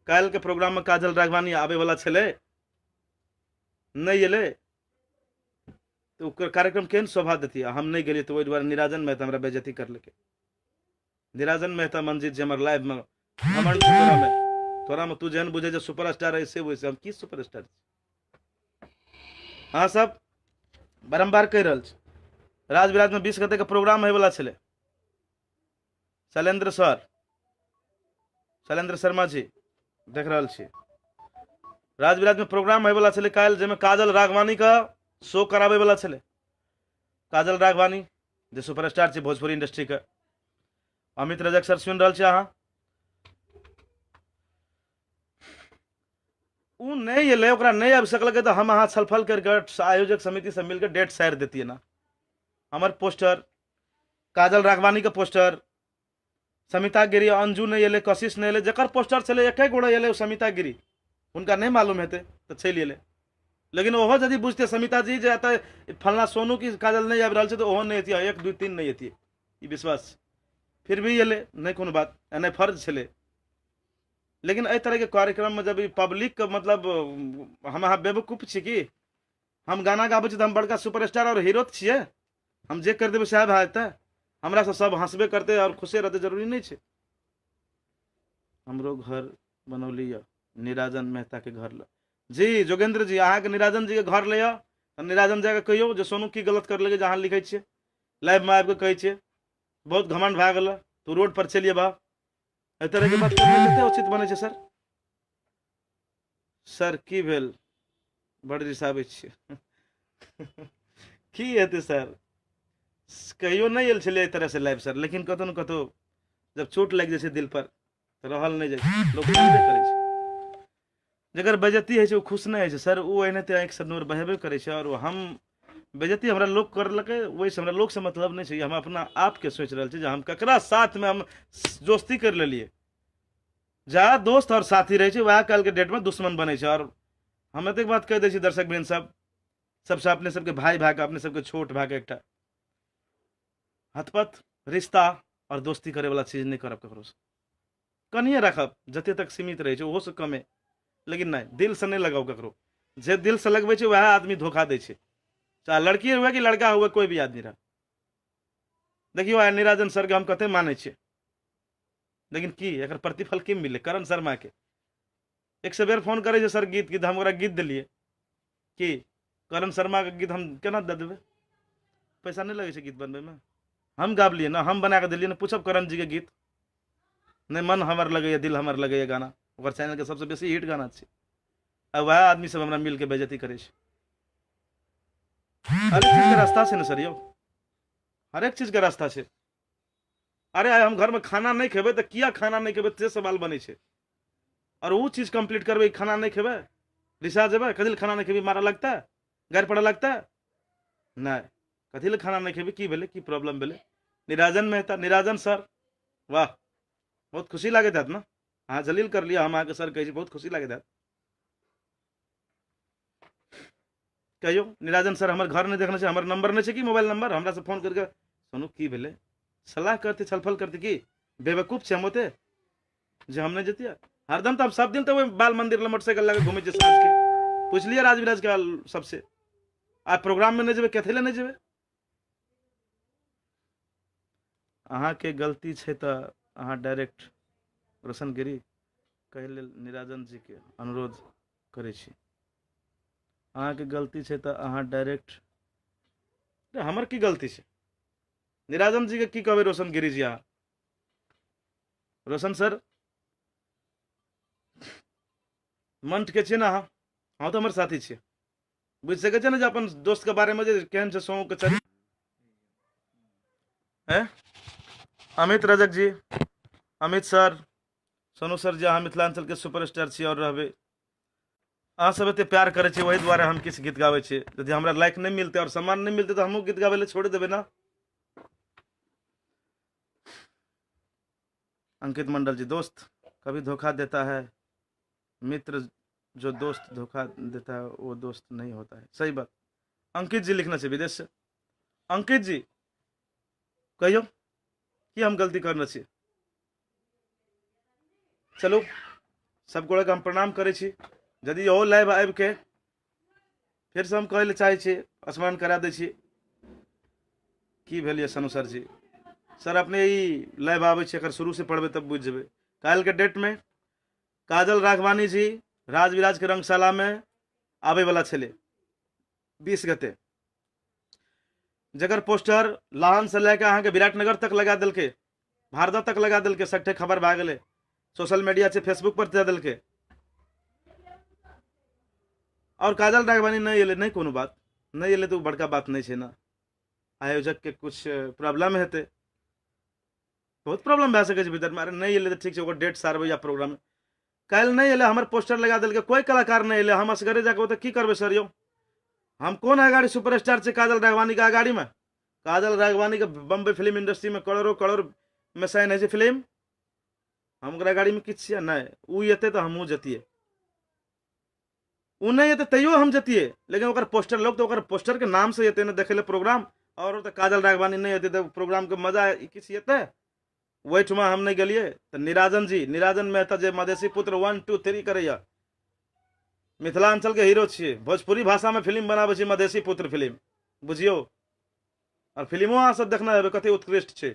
काल्हि के प्रोग्राम में काजल राघवानी आबे वाला छलै, नहीं एलै तो ओकर कार्यक्रम केहन शोभा देती, हम नहीं गेलियै तो ओहि दुआरे निराजन मेहता हमरा बेइज्जती करलकै। निराजन मेहता मंजित जे हमर लाइव में घमंड छै तोरा में तू जेहन बुझे जे सुपरस्टार है से वैसे हम की सुपरस्टार। हाँ सब बारम्बार कह रहल छी, राज विराज में 20 गते के प्रोग्राम होय वाला छलै। शैलेंद्र शर्मा जी देख रहल छी, राज विराज में प्रोग्राम होय वाला छलै काल्हि, जेमे काजल राघवानी का शो कराबे वाला छलै। काजल राघवानी जे सुपरस्टार छै भोजपुरी इंडस्ट्री के। अमित रजक सर सुनि रहल छी अहाँ, उ नहीं एलै, ओकरा नहीं आबि सकलकै तो हम अहाँ छलफल करके आयोजक समिति से मिलकर डेट सारि देतियै ना। हमर पोस्टर, काजल राघवानी के पोस्टर, समिता गिरी, अंजू नहीं एलै, कशिश नहीं एलै, जकर पोस्टर छलै एके गोड़ा एलै समिता गिरी, हुनका नहीं मालूम हेतै तो चलि एलै। लेकिन ओहो यदि बुझते समिता जी जे एतऽ फलना सोनू की काजल नहीं आबि रहल छै तो ओहो नहीं एतियै, 1 2 3 नहीं एतियै, ई विश्वास। फिर भी एलै, नहीं कोनो बात, एनाइ फर्ज छलै। लेकिन एहि तरह के कार्यक्रम में जब पब्लिक के मतलब हम अहाँ बेवकूफ छी कि हम गाना गाबै छी तो हम बड़का सुपरस्टार और हीरो छियै, हम जे कर देबै सएह भए जेतै, हमरा से सब हंसबे करते और खुशे रहते, जरूरी नहीं छै। हमरो घर बनौली है निराजन मेहता के घर ल जी जोगेंद्र जी, अहाँ के निराजन जी के घर ले निराजन जाके कहियो जे सोनू की गलत कर लगे जहाँ लिखे छियै, लाइव में आबि के कहै छियै बहुत घमंड भए गेल तू रोड पर चलिए बा, एहि तरह के बात कते उचित बने छै सर। सर की भेल, बड़ रिसाबै छियै की हेतै सर, कहियो नहीं आयल छलै एहि तरह से लाइव सर, लेकिन कतौ न कतौ जब चोट लागि जाइ छै दिल पर तो रहल नहीं जाइ छै, लोग जानबे करै छै। जकर बेजती है वो खुश नहीं है सर, वो एनाहिते आँखि से नोर बहेबे करे छै। और हम बेजती हमरा लोग करलकै, वैसे हमरा लोग से मतलब नहीं छै। हम अपना आप के सोच रहल छी जे हम ककरा साथ में हम दोस्ती कर लेलिए। जहाँ दोस्त और साथी रहे छै वहाँ कल के डेट में दुश्मन बने छै। और हम एतेक बात कह दै छी दर्शक बहन सब, सबसे अपने सबके भाई भाई के, अपने सबके छोट भाई के एकटा हथपथ रिश्ता और दोस्ती करे वाला चीज नहीं करब ककरो से। कनिए रखब जते तक सीमित रहे छै, ओहो से कमे, लेकिन नहीं दिल से नहीं लगाओ ककरो। जे दिल से लगबे छै वह आदमी धोखा दे छै, चाहे लड़की हुए कि लड़का हुए, कोई भी आदमी रह। देखियो आइ निराजन सर के हम कते माने छियै, लेकिन की एकर प्रतिफल की मिले? करण शर्मा के 100 बेर फोन करे छै सर गीत हम ओकरा गीत दिलिए कि करण शर्मा के गीत हम केना दे देबै? पैसा नहीं लगे छै गीत बनबे में, हम गाबलिए ना, हम बना के दिलिए ना। पूछब करण जी के गीत नहीं, मन हमर लगैए, दिल हमर लगैए गाना ओकर चैनल के सबसे बेसी हिट गाना छै। अब वह आदमी सब हमरा मिल के बेइज्जती करे छै। हर चीज के रास्ता छै ना सर यौ, हर एक चीज के रास्ता छै। अरे आइ हम घर में खाना नहीं खेबै तो किया खाना नहीं खेबै से सवाल बने छै। और वो चीज कंप्लीट करबै, खाना नहीं खेबै रिसा जेबै, कथी खाना नहीं खेबै मारा लगता है, गारि पड़े लगता है? नहीं, कथी खाना नहीं खेबै, की भेलै, की प्रॉब्लम भेलै? निराजन मेहता, निराजन सर, वाह बहुत खुशी लागैत हैत ना, अहाँ जलील कर लिया, हम अहाँके सर कहै छी, बहुत खुशी लागैत हैत। कहियो निराजन सर हमर घर नहीं देखने छै, हमर नंबर नहीं छै कि मोबाइल नंबर, हमरा से फोन करके सुनू की भेलै, सलाह करते छलफल करते की बेवकूफ छै हम ओते जे हम नहीं जतिया? हरदम तो हम सब दिन तो वो बाल मंदिर मोटरसाइकिल लगे घूमे छै साँझ के। पूछ लिया राजविराज के सबसे, आज प्रोग्राम में नहीं जेबे, कथी ले नहीं जेबे? अहाँ के गलती छै तो अहाँ डायरेक्ट रोशनगिरी कहे लेल निराजन जी के अनुरोध करे छी। अहाँ के गलती छै तो अहाँ डायरेक्ट, हमर की गलती छै? निराजन जी के की कहबे रोशनगिरी जी? अहाँ रोशन सर मंट के छियै ना, अहाँ तो हमर साथी छियै, बुझ सकै छै ना जे अपन दोस्त के बारे में जे केहन छै सौ के चली है। अमित रजक जी, अमित सर, सोनू सर जी, अहाँ मिथिलांचल के सुपरस्टार छी और रहबै। अहाँ सब एते प्यार करे छी, वही दुआरे हम किछु गीत गाबै छी। यदि हमरा लाइक नहीं मिलते और सम्मान नहीं मिलते तो हमहूँ गीत गाबै ले छोड़ देबै ना। अंकित मंडल जी, दोस्त कभी धोखा देता है, मित्र जो दोस्त धोखा देता है वो दोस्त नहीं होता है। सही बात, अंकित जी लिखना चाहिए विदेश से। अंकित जी कहियो कि हम गलती करना चाहिए? चलो सब गोड़े के हम प्रणाम करे छी। यदि ओ लाइव आबि के फिर से हम कहै ले चाहे छी, स्मरण करा दै छी की भेल सनु सर जी। सर अपने ई लाइव आबै छै, अगर शुरू से पढ़बै तब बुझ जेबै। काल्हि के डेट में काजल राघवानी जी राजविराज के रंगशाला में आबै वाला छलै 20 गते, जकर पोस्टर लाहन से लेके अहाँ के विराटनगर तक लगा दिलकै, भारदा तक लगा दिलकै, सट्ठे खबर भए गेलै, सोशल मीडिया से फेसबुक पर दे दिलकै। और काजल राघवानी नहीं एले, नहीं कोनो बात, नहीं एले तो बड़का बात नहीं छै ना। आयोजक के कुछ प्रॉब्लम हेतै, बहुत प्रॉब्लम भए सकै छै भीतर में। अरे नहीं एले तो ठीक छै, ओकर डेट सारबै या प्रोग्राम। काल्हि नहीं एले, हमर पोस्टर लगा दिलकै, कोई कलाकार नहीं एले, हम असगरे जाके ओतऽ की करबै सर यौ? हम कौन अगाड़ी सुपरस्टार छै काजल राघवानी के अगाड़ी में? काजल राघवानी के बम्बई फिल्म इंडस्ट्री में करोड़ों करोड़ में साइन है फिल्म, हम ओकरा गाड़ी में किछु छियै नहीं। उ एतै तो हमहूँ जतियै, उ नहीं एतै तैयो हम जतियै, लेकिन ओकर पोस्टर लोग तो ओकर पोस्टर के नाम से एतै ना देखे ले प्रोग्राम। और तो काजल राघवानी नहीं एतै तो प्रोग्राम के मजा किछु एतै? ओहिठमा हम नहीं गेलियै तो निराजन जी, निराजन मेहता जे मधेसी पुत्र 1 2 3 करैया, मिथिलांचल के हीरो छियै, भोजपुरी भाषा में फिल्म बनाबै छै मधेसी पुत्र फिल्म, बुझियो। और फिल्मो अहाँ सब देखना है कते उत्कृष्ट छै,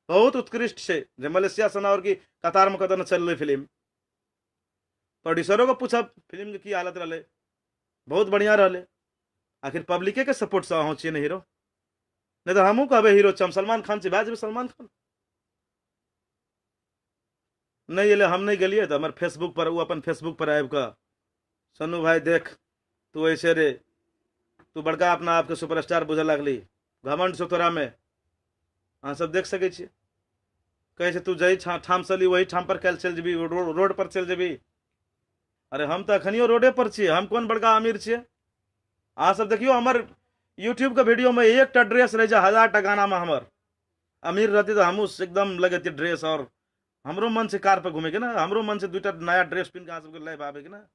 बहुत उत्कृष्ट छै, जे मलेशिया सना और की कतार में कतऽ न चललै फिल्म। प्रोड्यूसरों को पूछब फिल्म के की हालत रहलै, बहुत बढ़िया रहलै। आखिर पब्लिके के सपोर्ट से अहाँ छियै ने हीरो, नहीं तो हमहूँ कहबै हीरो छी, हम सलमान खान छी, भए जेबै सलमान खान। नहीं एले, हम नहीं गेलियै तो हमर फेसबुक पर, वो अपन फेसबुक पर आबि कऽ सन्नू भाई देख तू ऐसे रे, तू बड़का अपना आप के सुपरस्टार बुझे लगली, घमंड छौ तोरा में, अहाँ सब देख सकै छियै। कहै छै तू जही ठाम से ली वही ठाम पर काल्हि चलि जेबी, रोड पर चलि जेबी, अरे हम तो अखनियो रोडे पर छिए, हम कौन बड़का अमीर छिए। अहाँ सब देखियो हमर यूट्यूब के वीडियो में एक टा ड्रेस रहे 1000 टा गाना में हमर। अमीर रहती तो हमू एकदम लगेती ड्रेस, और हमरो मन से कार पे घूमे के ना, हमरो मन से 2टा नया ड्रेस पिन के अहाँ सबके लाइव आवे के ना।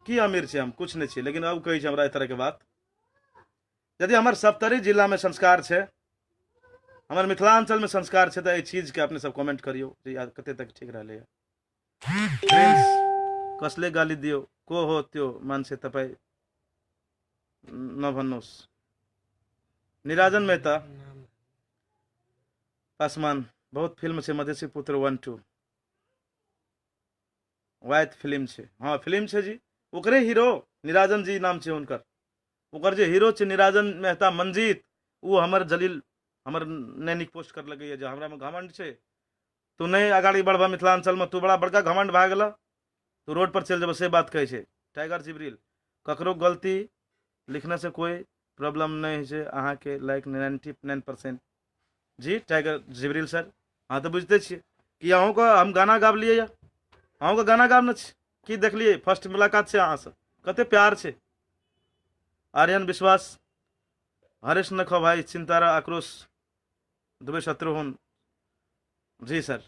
की अमीर छे हम, कुछ नहीं छे। लेकिन अब कही हमरा इस तरह के बात, यदि हमार सप्तरी जिला में संस्कार छे, हमार मिथिलांचल में संस्कार छे, तो ये चीज के अपने सब कमेंट करियो जे यार कते तक ठीक रहले। फ्रेंड्स कसले गाली दियो, को हो त्यो मानसे तपाई न भन्नुहोस्। निराजन मेहता पासवान, बहुत फिल्म छे, मधेसी पुत्र 1 2 वायत फिल्म छे। हाँ फिल्म छे जी, ओकरे हीरो निराजन जी नाम छे उनकर। ओकर जे हीरो छे निराजन मेहता मंजीत, वो हमर जलील हमर नैनिक पोस्ट कर लगे जे हमरा में घमंड छे, तू नहीं आगाड़ी बढ़बा मिथिलांचल में, तू बड़ा बड़का घमंड भए गेला, तू रोड पर चल जब से बात कहे छे। टाइगर जिब्रिल, ककरो गलती लिखने से कोई प्रॉब्लम नहीं है, अहाँ के लाइक 99% जी टाइगर जिब्रिल सर। हाँ तो बुझते छे कि अहूँ को हम गाना गाब लिए, या अहूँ को गाना गाब न की देख लिए। फर्स्ट मुलाकात से अहाँ से कते प्यार छे। आर्यन विश्वास, हरीश नखो भाई, चिंतारा आक्रोश, दुबे शत्रुघ्न जी सर।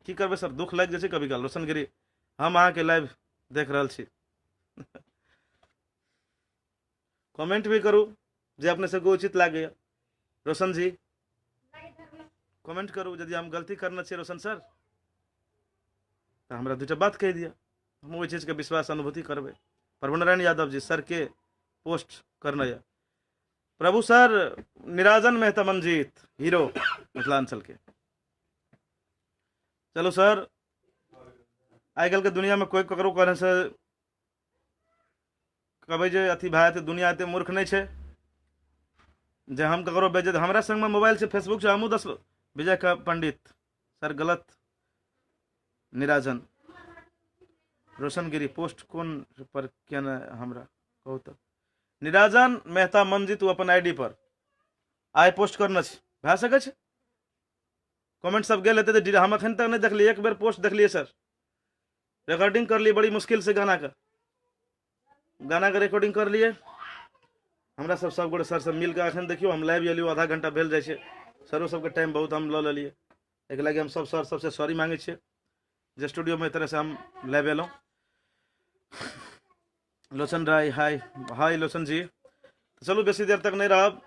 की करबे सर, दुख लग जाए कभी काल। रोशन गिरी, हम अहाँ के लाइव देख रहा छी। कमेंट भी करू जे अपने सबको उचित लागे। रोशन जी कमेंट करू यदि हम गलती करना चाहिए रोशन सर, तो हमरा 2टा बात कह दिया, हम वो चीज के विश्वास अनुभूति करबे। प्रभुनारायण यादव जी सर के पोस्ट करना या प्रभु सर निराजन मेहता मंजीत हीरो मिथिलांचल के। चलो सर, आजकल के दुनिया में कोई ककरो कहने से कहे जे अथी भाई तो दुनिया एते मूर्ख नहीं छे जे हम ककरो बेइज्जत। हमरा संग में मोबाइल से फेसबुक से हमू 10 विजय का पंडित सर गलत। निराजन रोशन गिरी पोस्ट कौन पर क्या ना हमरा कहू तो निराजन मेहता मंजित अपन आईडी पर आइ पोस्ट करना छे, भए सके छे। कमेंट सब गेल हेते तो हम अखन तक नहीं देखलिए, एक बेर पोस्ट देखलिए सर, रिकॉर्डिंग कर लिए बड़ी मुश्किल से गाना का रिकॉर्डिंग कर लिए। हमरा सब गोटे सर सब मिल के अखन देखियो हम लाइव एलियो, आधा घंटा भेल जाए छे। सरो सबके टाइम बहुत हम ल लेलिए, एक लगे हम सब सर सबसे सॉरी मांगे छे जे स्टूडियो में तरह से हम लाइव एलौं। लोचन राय हाय हाय लोचन जी। तो चलू बेसी देर तक नहीं रहब,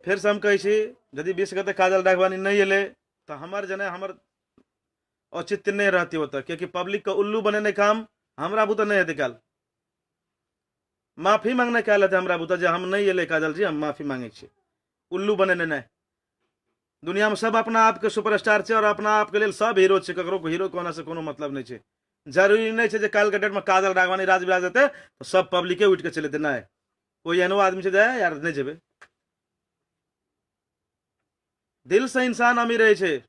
फिर से हम कहे छी यदि 20 गते काजल डाकवानी नहीं एले तो हमार जने हमर औचित्य नहीं रहती होता, क्योंकि पब्लिक का उल्लू बने काम हमरा बुता नहीं हेते। काल माफी मांगने क्या लेते हमरा बुता जे हम नहीं एले काजल जी, हम माफी मांगे छी। उल्लू बने नहीं, दुनिया में सब अपना आप के सुपरस्टार छे और अपना आप के लिए सब हीरो छे, ककरो को हीरो कहना से कोनो मतलब नहीं छे। जरूरी नहीं छे जे काल के डेट में काजल राघवानी राज बिराज देते तो सब पब्लिके उठ के चले ना। कोई एनो आदमी छे जाए यार नहीं जेबे, दिल से इंसान अमीर रहे छे।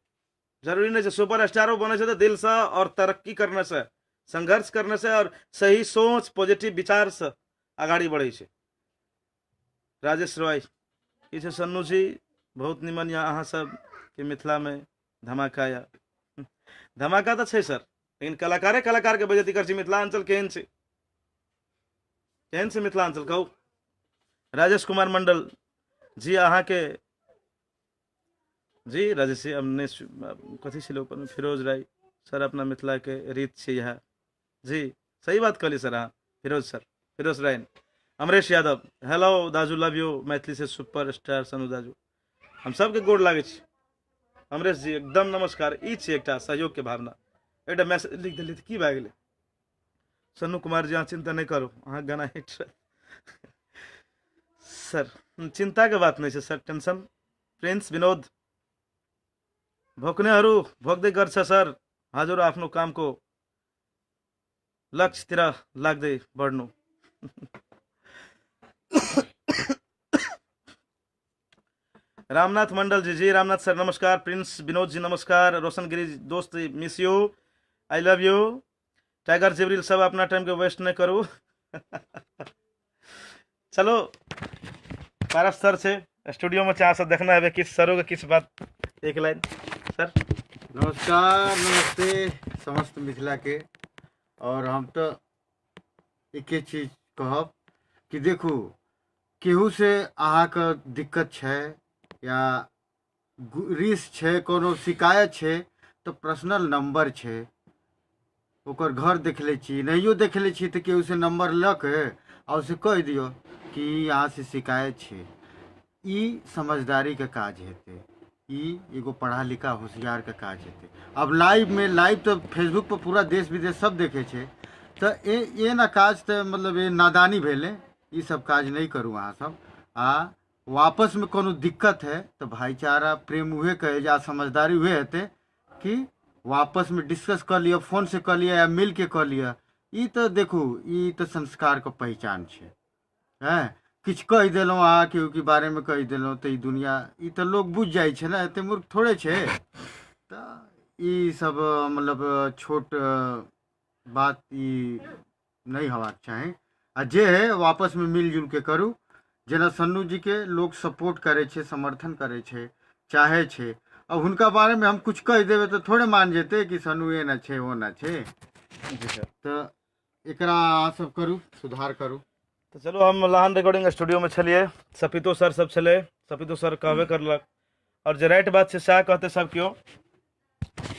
जरूरी नहीं छे सुपरस्टारो बने छे तो दिल से और तरक्की करने से, संघर्ष करने से और सही सोच पॉजिटिव विचार से आगाड़ी बढ़े छे। राजेश रॉय ई छे सन्नू जी बहुत निमन या अहाँ सब के मिथिला में धमाका या धमाका तो छे सर, लेकिन कलाकारे कलाकार के बेइज्जती कर छी। मिथिलांचल केहन छे, केहन छे मिथिलांचल कहू। राजेश कुमार मंडल जी अहाँ के जी राजेश जी हमने कथी छे ऊपर में फिरोज राय सर अपना मिथिला के रीत छे यह जी। सही बात कहली सर, हाँ फिरोज सर, फिरोज राय। अमरेश यादव हेलो दाजू लव यू, मैथिली से सुपर स्टार सनु दाजू। हम सबके गोड़ लागे छी। अमरेश जी एकदम नमस्कार। ई छे एकटा सहयोग के भावना। एकटा मैसेज लिख देली की भए गेलै। सन्नू कुमार जी अहाँ चिंता नहीं करू, अहाँ गाना हिट सर, चिंता के बात नहीं है सर, टेंशन। प्रिंस विनोद भोकनेहरू भोग्दै गर्छ सर, हजुर आफ्नो कामको लक्ष्यतिर लाग्दै बढ्नु। रामनाथ मंडल जी जी रामनाथ सर नमस्कार। प्रिंस विनोद जी नमस्कार। रोशन गिरी दोस्त miss you, I love you. Tiger Jibril सब अपना टाइम को वेस्ट नहीं करू। चलो पारस सर से स्टूडियो में चाह से देखना है किस सरों का किस बात एक लाइन सर। नमस्कार नमस्ते समस्त मिथिला के। और हम तो एक चीज कहब कि देखू केहू से अहाँके दिक्कत छै या रिस छै, कोनो शिकायत छै तो पर्सनल नंबर छै, ओकर घर देख ले छी, नहियो देख ले छी तो केहू से नंबर लऽ के और उसे कह दियो कि यहाँ से शिकायत छै। ई समझदारी के काज हेतै, ई एगो पढ़ा लिखा होशियार के काज हेतै। अब लाइव तो फेसबुक पर पूरा देश विदेश सब देखे छै, तो ये ना काज तो मतलब ये नादानी भेले। ई सब काज नहीं करू अहाँ सब। आ वापस में कोनो दिक्कत है तो भाईचारा प्रेम उहे कहे जा, समझदारी उहे हेतै कि वापस में डिस्कस कर लिया, फोन से कर लिया या मिल के कर लिया। ई तो देखू ई तो संस्कार के पहचान छै। हैं किछु कहि देलहुँ अहाँ केहू के बारे में कहि देलहुँ तो ई दुनिया ई तो लोग बुझ जाइ छै ना, एते मूर्ख थोड़े छै। तो ई सब मतलब छोट बात ई नहीं होबाक चाही। आ जे है वापस में मिलजुल के करू। जेना सन्नू जी के लोग सपोर्ट करे छे, समर्थन करे छे, चाहे छे। अब हुनका बारे में हम कुछ कह देवे तो थोड़े मान जेते कि सन्नू ये ना छे वो ना छे। जी सर। तो एकरा अहाँ सब करू, सुधार करू। तो चलो हम लहान रिकॉर्डिंग स्टूडियो में छलिए, सपितो सर सब छले, सपितो सर कहबे करलक और जे राइट बात से सएह कहते सब क्यों।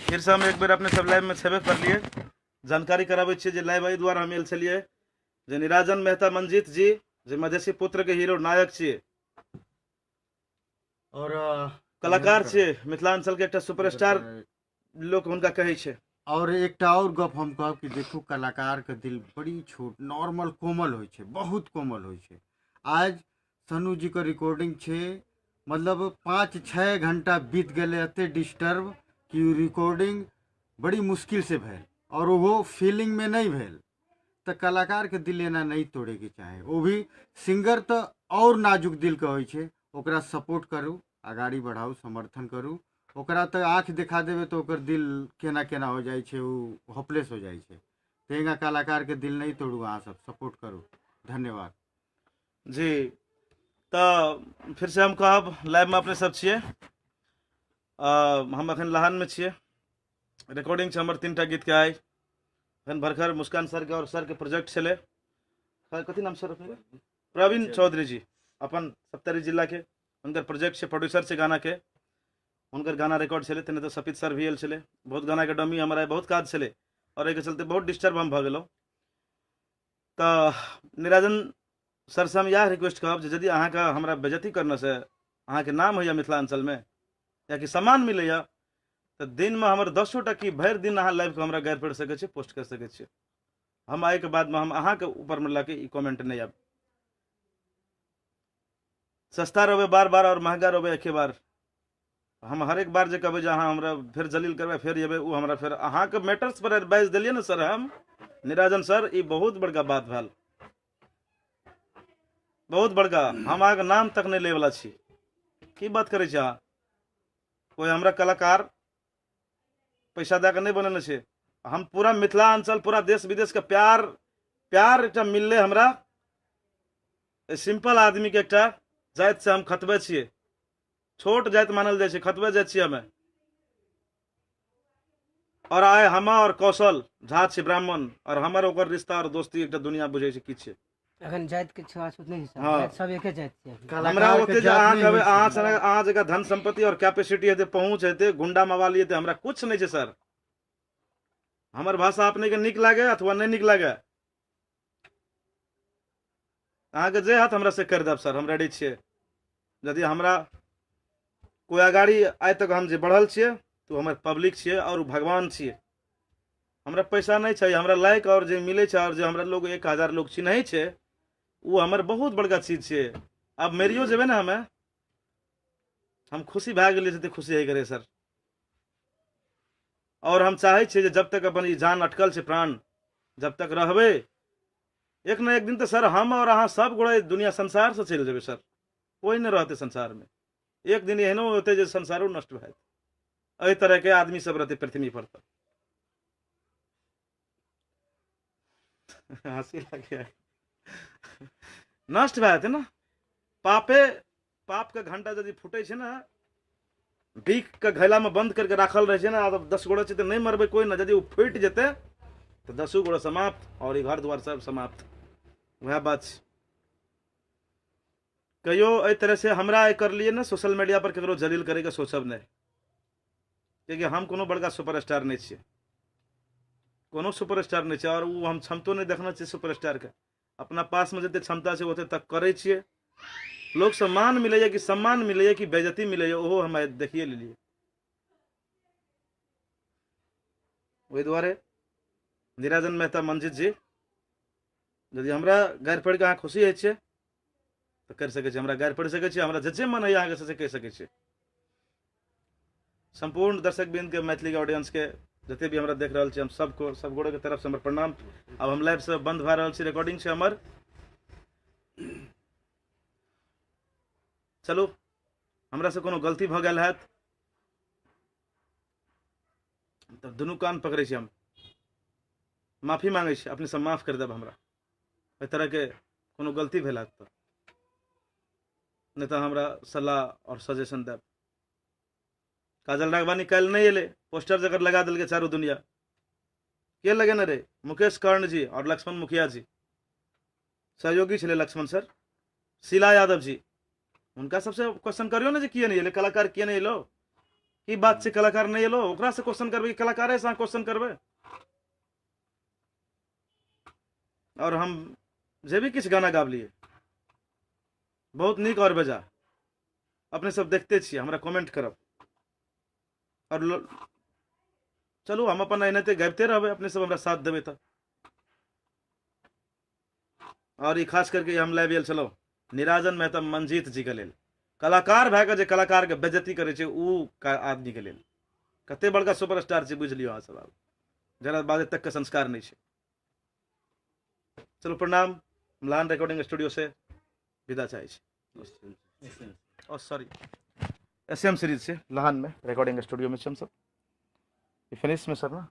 फिर से हम एक बेर अपने सब लाइव में छेबे कर लिए, जानकारी कराबे छिए जे लाइव एहि दुआरे हम आयल छलिए जे निराजन मेहता मंजीत जी जे मधेसी पुत्र के हीरो नायक छिए और कलाकार छिए, मिथिलांचल के एकटा सुपरस्टार लोग हुनका कहै छै। और एकटा और गप हम कहब कि देखू कलाकार के दिल बड़ी छोट नॉर्मल कोमल होइ छै, बहुत कोमल होइ छै। आज सन्नू जी के रिकॉर्डिंग छै, मतलब 5-6 घंटा बीत गए एते डिस्टर्ब कि रिकॉर्डिंग बड़ी मुश्किल से भेल और वो फीलिंग में नहीं भेल। तो कलाकार के दिल एना नहीं तोड़े के चाहे, वो भी सिंगर तो और नाजुक दिल के होइ छै। ओकरा सपोर्ट करू, आगाड़ी बढ़ाऊ, समर्थन करू। ओकरा तो आँख दिखा देवे तो ओकर दिल केना केना हो जाए छे, वो होपलेस हो जाए छे। तेंगा कलाकार के दिल नहीं तोड़ू, अहाँ सब सपोर्ट करू। धन्यवाद जी। तो फिर से हम कहब लाइव में अपने सब छिए, हम अखन लहान में छिए, रिकॉर्डिंग हमर 3टा गीत के आइ अखन भरखर मुस्कान सर के और सर के प्रोजेक्ट छले। कथी नाम सर अपने? प्रवीण चौधरी जी, अपन सप्तरी जिला के हुनकर प्रोजेक्ट छै, प्रोड्यूसर छै गाना के, हुनकर गाना रिकॉर्ड छले। तेने तो सपित सर भी आयल छले, बहुत गाना के डमी हमारा बहुत काज छले और एहि के चलते बहुत डिस्टर्ब हम भ गेलहुँ। तो निराजन सर से हम यह रिक्वेस्ट कहब जे यदि अहाँके हमरा बेजती करने से अहाँके नाम होइए मिथिलांचल में या कि सम्मान मिलैए तो दिन में हमर 10 टा की भरि दिन अहाँ लाइव के हमरा गारि पढ़ि सकै छी, पोस्ट कर सकै छी। हम आए के बाद में हम अहाँके ऊपर में लाके ई कमेंट नहीं आब। सस्ता रोबे बार बार और महंगा रोबे एके बार। हम हर एक बार जे कहबै जे अहाँ हमरा फिर जलील करबै फिर जेबै वो हमरा फिर अहाँके मैटर्स पर एडवाइस दिलिए ना सर। हम निराजन सर ई बहुत बड़का बात भेल, बहुत बड़का। हम अहाँके नाम तक नहीं ले वाला छी। की बात करे छी अहाँ? कोई हमरा कलाकार पैसा दे के नहीं बनेने छे। हम पूरा मिथिलांचल पूरा देश विदेश के प्यार एकटा मिलले हमरा। सिंपल आदमी के एकटा जाति से हम खतबे छिए, छोट जाति मानल जाए छे, खतबे जाइत छिए हमें। और आए हम और कौशल झा छे ब्राह्मण और हमर ओकर रिश्ता और दोस्ती एकटा दुनिया बुझे छे की छे। अखन जाति के छुआछूत नहीं है, हाँ। जाति सब एके जाति छै। हमरा ओते जे अहाँ कहबै अहाँ सने अहाँ जगह धन संपत्ति और कैपेसिटी हेते, पहुंच हेते, गुंडा मवाली हेते, हमरा कुछ नहीं छे सर। हमर भाषा अपने के निक लागे अथवा नहीं निक लागे, अहाँ के जे हाथ हमरा से कर देब सर, हम रेडी छिए। यदि हमरा कोई अगाड़ी आइ तक हम जे बढ़ल छिए तो हमर पब्लिक छिए और भगवान छिए। हमरा पैसा नहीं चाहिए, हमरा लाइक और जे मिले छे और जे हमरा लोग 1000 लोग चिन्है छे वो हमर बहुत बड़का चीज छे। अब मेरियो जेबे ना हमें हम खुशी भए गेलिए जते खुशी है करे सर। और हम चाहे छे जे जब तक अपन ई जान अटकल छे, प्राण जब तक रहबे एक ना एक दिन तो सर हम और अहाँ सब गोड़े दुनिया संसार से चल जेबे सर। कोई नहीं रहते संसार में, एक दिन एहनो होते जे संसारो नष्ट भए। एहि तरह के आदमी सब रहते पृथ्वी पर। हंसी लगे नष्ट भए जेतै ना। पाप के घंटा यदि फूटे छे ना बीख के घैला में बंद करके राखल रहे ना, 10 गोड़ा छै तो नहीं मरबे कोई ना, यदि वो फूट जेते तो 10 गोड़ा समाप्त और घर द्वार सब समाप्त। वह बात छै। कहियो एहि तरह से हमरा कर लिए ना सोशल मीडिया पर ककरो जलील करे के सोचब नहीं, क्योंकि हम कोनो बड़का सुपरस्टार नहीं छियै, कोनो सुपरस्टार नहीं छै, और वो हम क्षमतो नहीं देखना चाहिए सुपरस्टार के। अपना पास में जते क्षमता छै ओते तक करे छियै। लोग सम्मान मिलैया कि सम्मान मिलैया कि बेइज्जती मिलैया ओहो हम देखिए लेलिए। ओहि दुआरे निराजन मेहता मंजित जी, यदि हमरा गारि पढ़ि के अहाँ खुशी होइ छियै तो कर सकै छी, हमरा गारि पढ़ि सकै छी, हमरा जे मन होइया अहाँके से कहि सकै छी। संपूर्ण दर्शक बिंद के मैथिली के ऑडियंस के जते भी हमरा देख रहल छी, हम सबको सब गोड़े के तरफ से हमर प्रणाम। अब हम लाइव से बंद भए रहल छी, रिकॉर्डिंग छै हमर। चलू हमरा से कोनो गलती भऽ गेल हैत तऽ दुनू कान पकड़ै छी, हम माफी मांगै छी, अपने से माफ कर देब हमरा एहि तरह के कोनो गलती भेल हैत तऽ, नहीं तो हमरा सलाह और सजेशन देब। काजल राघवानी कल नहीं एले, पोस्टर जगह लगा दिल के चारू दुनिया के लगे न रे, मुकेश कर्ण जी और लक्ष्मण मुखिया जी सहयोगी छे लक्ष्मण सर, शीला यादव जी, उनका सबसे क्वेश्चन करियो ना जे किए नहीं एले, कलाकार किए नहीं एलो, की बात से कलाकार नहीं एलो, ओकरा से क्वेश्चन करबे, कलाकारे से क्वेश्चन करबे। और हम जे भी किछ गाना गाबलिए बहुत नीक और बेजा, अपने सब देखते छियै, हमरा कमेंट करब। और चलू हम अपन एनाहिते गाबिते रहबै, अपने सब हमरा साथ देबै तऽ। और ई खास करके हम लाइव आयल छलहुँ निराजन मेहता मंजीत जी के लेल, कलाकार भए कऽ जे कलाकार के बेइज्जती करे छै उ आदमी के लेल। कते बड़का सुपरस्टार छै बुझ लियो अहाँ सब, आब जरा बाजे तक के संस्कार नहीं छै। चलो प्रणाम, म्लान रिकॉर्डिंग स्टूडियो से विदा चाहे छी। ओ सॉरी, एसएम सीरीज से लहान में रिकॉर्डिंग स्टूडियो में हम सब फिनिश में सर ना।